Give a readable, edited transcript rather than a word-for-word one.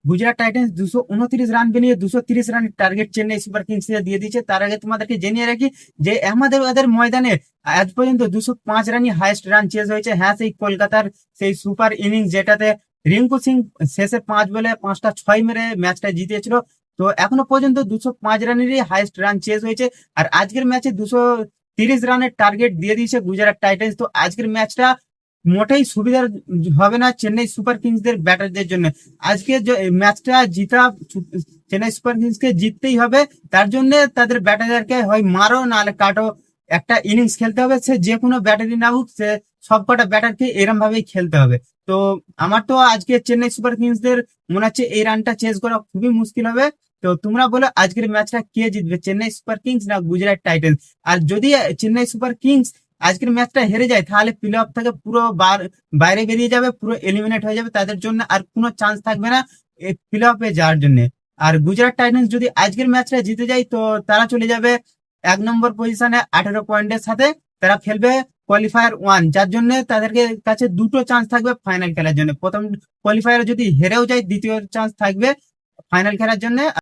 Gujarat Titans 229 run বানিয়ে 230 রানের target Chennai super Kings দিয়ে দিয়েছে। তার আগে তোমাদেরকে জানিয়ে রাখি যে আহমেদাবাদের ময়দানে আজ পর্যন্ত 205 রানই হাইয়েস্ট রান চেজ হয়েছে। হ্যাঁ, সেই কলকাতার সেই সুপার ইনিংস যেটাতে রিঙ্কু সিং শেষে 5 বলে 5টা 6 মেরে ম্যাচটা জিতিয়েছিল। তো এখনো পর্যন্ত 205 রানেরই হাইয়েস্ট রান চেজ হয়েছে। আর আজকের ম্যাচে 230 রানের টার্গেট দিয়ে দিয়েছে গুজরাট টাইটান্স। তো আজকের ম্যাচটা মোটেই সুবিধার হবে না চেন্নাই সুপার কিংসদের ব্যাটারদের জন্য। আজকে ম্যাচটা জিতা চেন্নাই সুপার কিংসকে জিততেই হবে। তার জন্য তাদের ব্যাটারদেরকে হয় মারো নাহলে কাটো, একটা ইনিংস খেলতে হবে। সে যে কোনো ব্যাটারই না হোক, সে সবকটা ব্যাটারকে এরম ভাবেই খেলতে হবে। তো আমার তো আজকে চেন্নাই সুপার কিংসদের মনে হচ্ছে এই রানটা চেজ করা খুবই মুশকিল হবে। তো তোমরা বলো আজকের ম্যাচটা কে জিতবে, চেন্নাই সুপার কিংস না গুজরাট টাইটান্স? আর যদি চেন্নাই সুপার কিংস আজকের ম্যাচটা হেরে যায় তাহলে প্লে অফ থেকে পুরো বাইরে বেরিয়ে যাবে, পুরো এলিমিনেট হয়ে যাবে, তাদের জন্য আর কোনো চান্স থাকবে না প্লে অফে যাওয়ার জন্য। আর গুজরাট টাইটান্স যদি আজকের ম্যাচটা জিতে যায় তো তারা চলে যাবে 1 নম্বর পজিশনে 18 পয়েন্টের সাথে। তারা খেলবে কোয়ালিফায়ার 1, যার জন্য তাদেরকে কাছে দুটো চান্স থাকবে ফাইনাল খেলার জন্য। প্রথম কোয়ালিফায়ার যদি হেরেও যায় দ্বিতীয় চান্স থাকবে ফাইনাল খেলার জন্য।